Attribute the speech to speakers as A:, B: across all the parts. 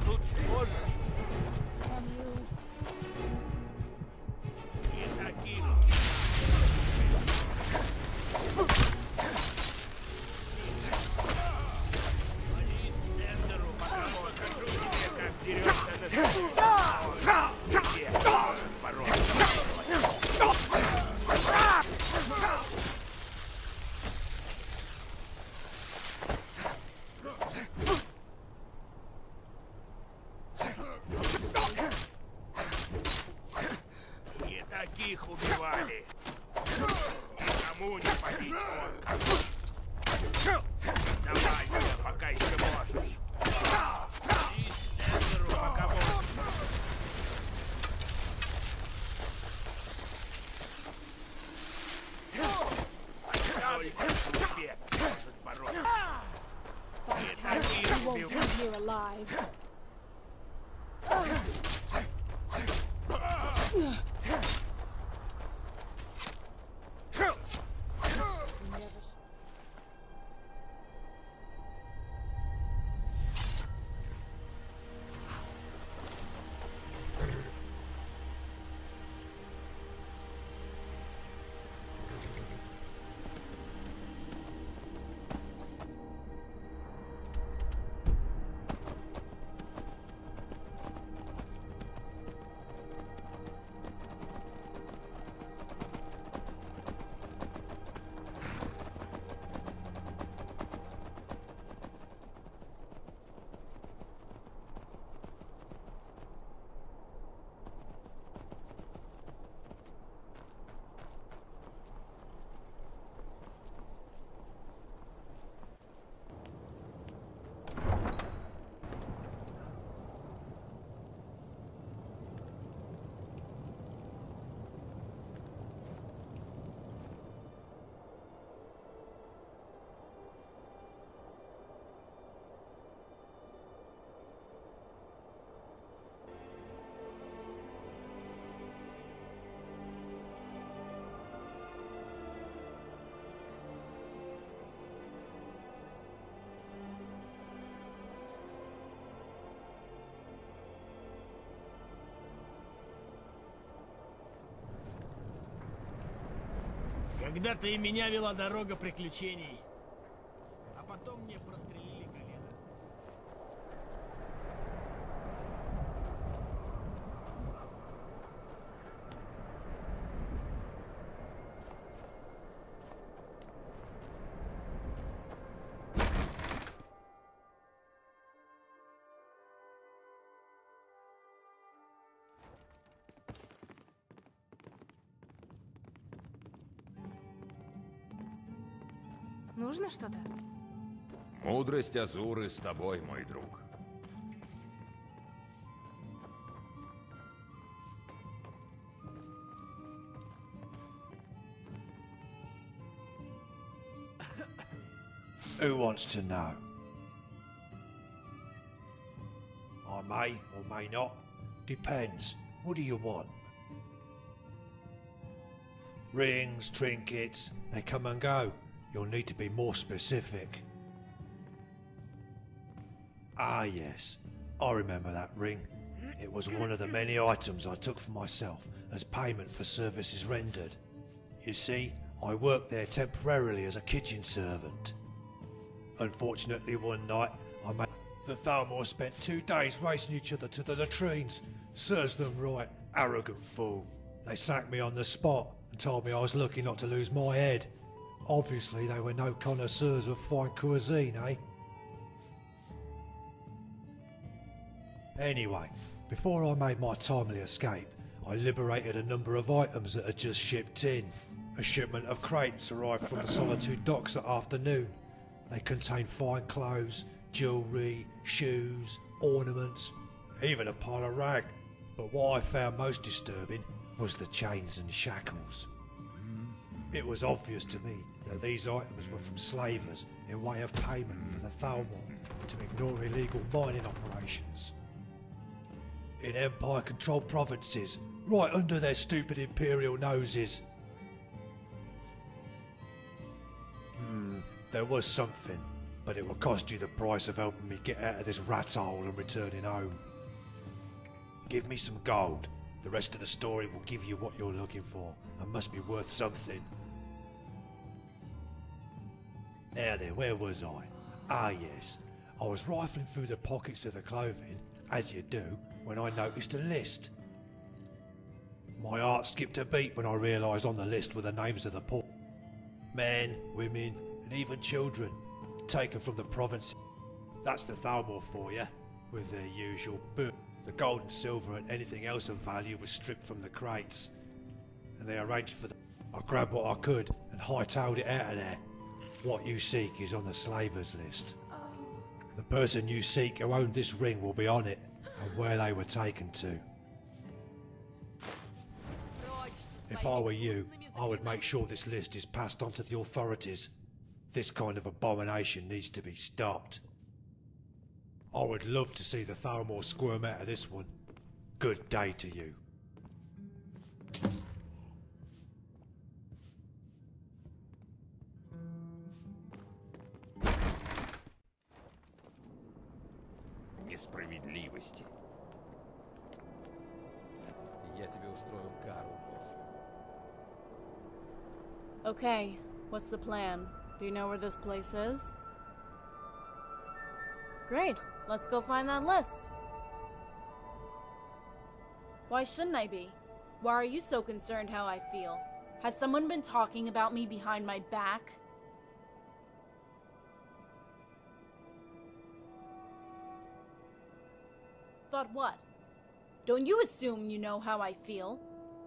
A: Лучше можешь? И таких. Вали Стендеру, пока покажу тебе, как дерется на где может бороться. И таких убивали. Кому не побить орка? Давай сюда, пока еще можешь. И Стендеру, пока можешь. Только глупец может бороться. И таких убивали.
B: You're alive.
C: Когда-то и меня вела дорога приключений, а потом мне прострелили колено.
B: Нужно что-то?
D: Мудрость Азуры с тобой, мой друг.
E: Who wants to know? I may or may not. Depends. What do you want? Rings, trinkets, they come and go. You'll need to be more specific. Ah yes, I remember that ring. It was one of the many items I took for myself as payment for services rendered. You see, I worked there temporarily as a kitchen servant. Unfortunately one night, the Thalmor spent 2 days racing each other to the latrines. Serves them right, arrogant fool. They sacked me on the spot and told me I was lucky not to lose my head. Obviously they were no connoisseurs of fine cuisine, eh? Anyway, before I made my timely escape, I liberated a number of items that had just shipped in. A shipment of crates arrived from the Solitude docks that afternoon. They contained fine clothes, jewellery, shoes, ornaments, even a pile of rag. But what I found most disturbing was the chains and shackles. It was obvious to me that these items were from slavers in way of payment for the Thalmor to ignore illegal mining operations. In Empire-controlled provinces, right under their stupid imperial noses. There was something, but it will cost you the price of helping me get out of this rat hole and returning home. Give me some gold. The rest of the story will give you what you're looking for, and must be worth something. Now then, where was I? Ah yes, I was rifling through the pockets of the clothing, as you do, when I noticed a list. My heart skipped a beat when I realised on the list were the names of the poor. Men, women, and even children, taken from the province. That's the Thalmor for you, with their usual boot. The gold and silver and anything else of value was stripped from the crates, and they arranged for them. I grabbed what I could and hightailed it out of there. What you seek is on the slavers list. The person you seek who owned this ring will be on it, and where they were taken to. If I were you, I would make sure this list is passed on to the authorities. This kind of abomination needs to be stopped. I would love to see the Thalmor squirm out of this one. Good day to you.
D: Несправедливости.
F: Я тебе устрою кару пошлю.
G: Okay, what's the plan? Do you know where this place is? Great, let's go find that list. Why shouldn't I be? Why are you so concerned how I feel? Has someone been talking about me behind my back? Thought what? Don't you assume you know how I feel?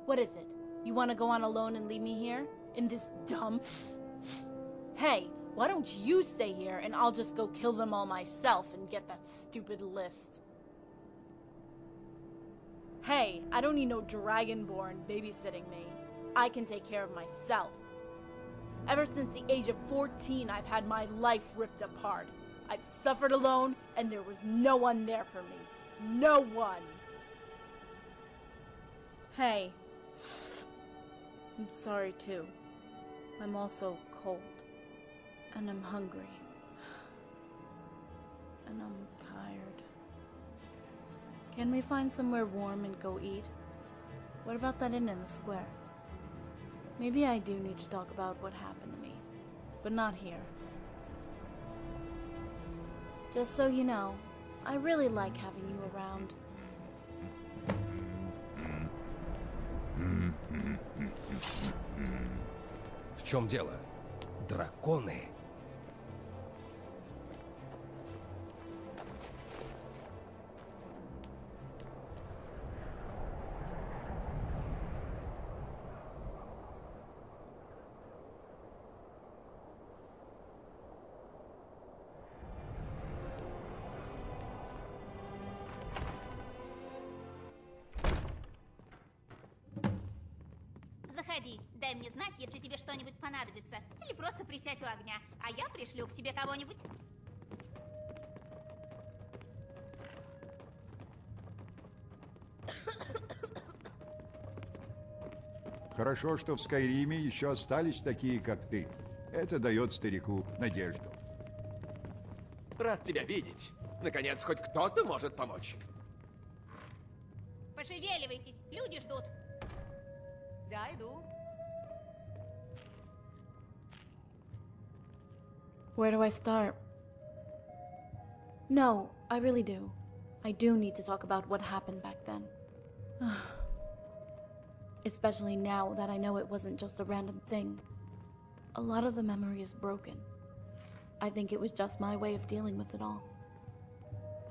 G: What is it? You want to go on alone and leave me here? In this dump? Hey, why don't you stay here and I'll just go kill them all myself and get that stupid list? Hey, I don't need no dragonborn babysitting me. I can take care of myself. Ever since the age of 14, I've had my life ripped apart. I've suffered alone and there was no one there for me. No one! Hey. I'm sorry too. I'm also cold. And I'm hungry. And I'm tired. Can we find somewhere warm and go eat? What about that inn in the square? Maybe I do need to talk about what happened to me. But not here. Just so you know, I really like having you around.
F: В чем дело? Драконы?
H: Заходи, дай мне знать, если тебе что-нибудь понадобится. Или просто присядь у огня, а я пришлю к тебе кого-нибудь.
I: Хорошо, что в Скайриме еще остались такие, как ты. Это дает старику надежду.
J: Рад тебя видеть. Наконец, хоть кто-то может помочь.
H: Пошевеливайтесь, люди ждут. Да, иду.
G: Where do I start? No, I really do. I do need to talk about what happened back then. Especially now that I know it wasn't just a random thing. A lot of the memory is broken. I think it was just my way of dealing with it all.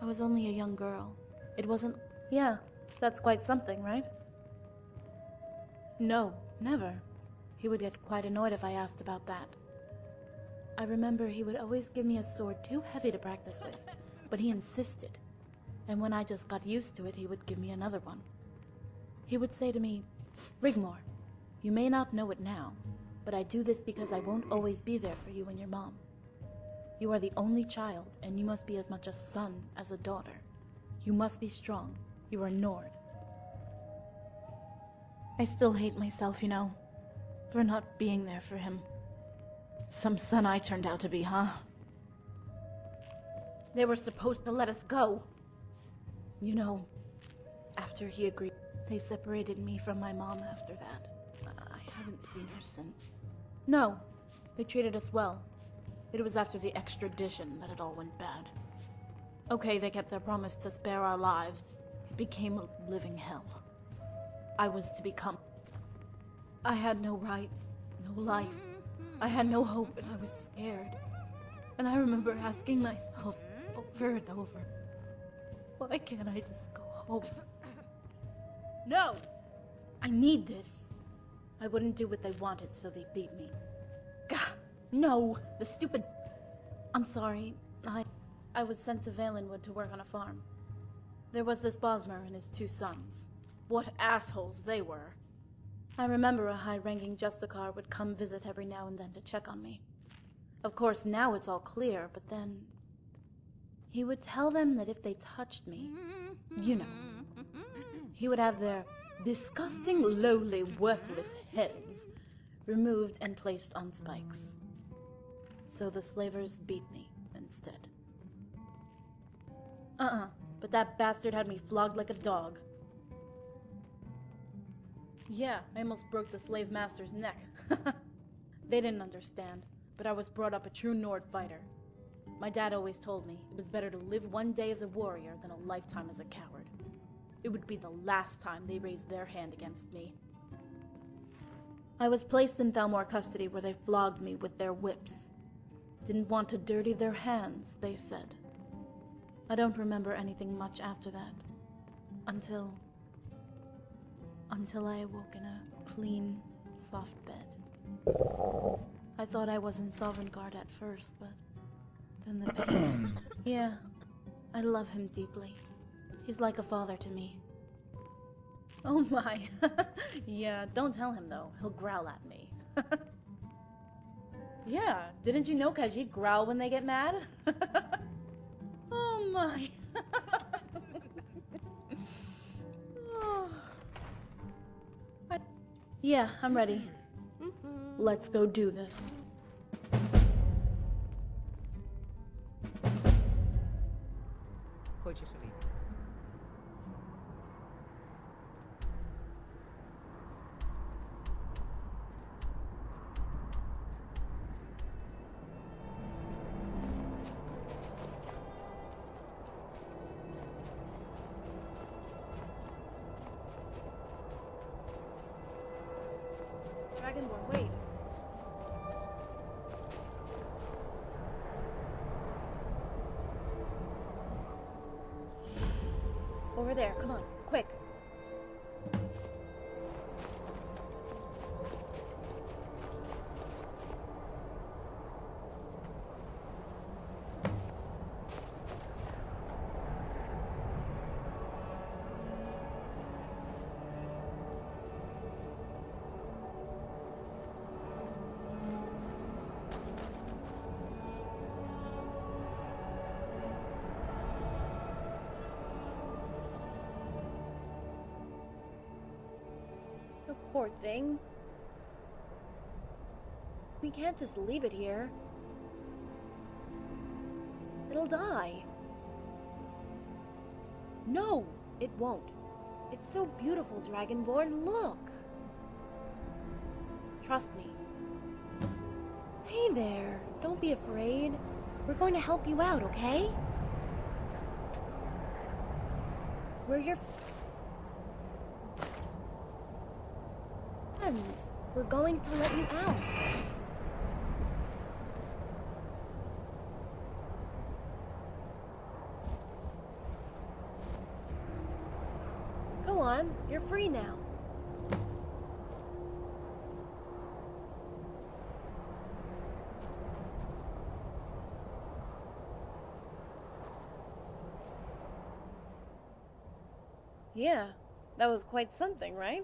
G: I was only a young girl. It wasn't... Yeah, that's quite something, right? No, never. He would get quite annoyed if I asked about that. I remember he would always give me a sword too heavy to practice with, but he insisted. And when I just got used to it, he would give me another one. He would say to me, Rigmor, you may not know it now, but I do this because I won't always be there for you and your mom. You are the only child, and you must be as much a son as a daughter. You must be strong. You are Nord. I still hate myself, you know, for not being there for him. Some son I turned out to be, huh? They were supposed to let us go. You know, after he agreed, they separated me from my mom after that. I haven't seen her since. No, they treated us well. It was after the extradition that it all went bad. Okay, they kept their promise to spare our lives. It became a living hell. I was to become... I had no rights, no life. I had no hope, and I was scared. And I remember asking myself over and over, why can't I just go home? No! I need this. I wouldn't do what they wanted, so they beat me. Gah! No! The stupid... I'm sorry. I was sent to Valenwood to work on a farm. There was this Bosmer and his 2 sons. What assholes they were. I remember a high-ranking Justicar would come visit every now and then to check on me. Of course, now it's all clear, but then... he would tell them that if they touched me, you know, he would have their disgusting, lowly, worthless heads removed and placed on spikes. So the slavers beat me instead. But that bastard had me flogged like a dog. Yeah, I almost broke the slave master's neck. They didn't understand, but I was brought up a true Nord fighter. My dad always told me it was better to live one day as a warrior than a lifetime as a coward. It would be the last time they raised their hand against me. I was placed in Thalmor custody where they flogged me with their whips. Didn't want to dirty their hands, they said. I don't remember anything much after that. Until I awoke in a clean, soft bed. I thought I was in Sovereign Guard at first, but then the pain... Yeah, I love him deeply. He's like a father to me. Oh my. Yeah, don't tell him though. He'll growl at me. Yeah, didn't you know Khajiit growl when they get mad? Oh my. Yeah, I'm ready. Let's go do this.
K: Хочешь выйти?
G: Dragonborn, wait. Over there, come on, quick. The poor thing. We can't just leave it here. It'll die. No, it won't. It's so beautiful, Dragonborn. Look. Trust me. Hey there. Don't be afraid. We're going to help you out, okay? We're your friends. We're going to let you out. Go on, you're free now. Yeah, that was quite something, right?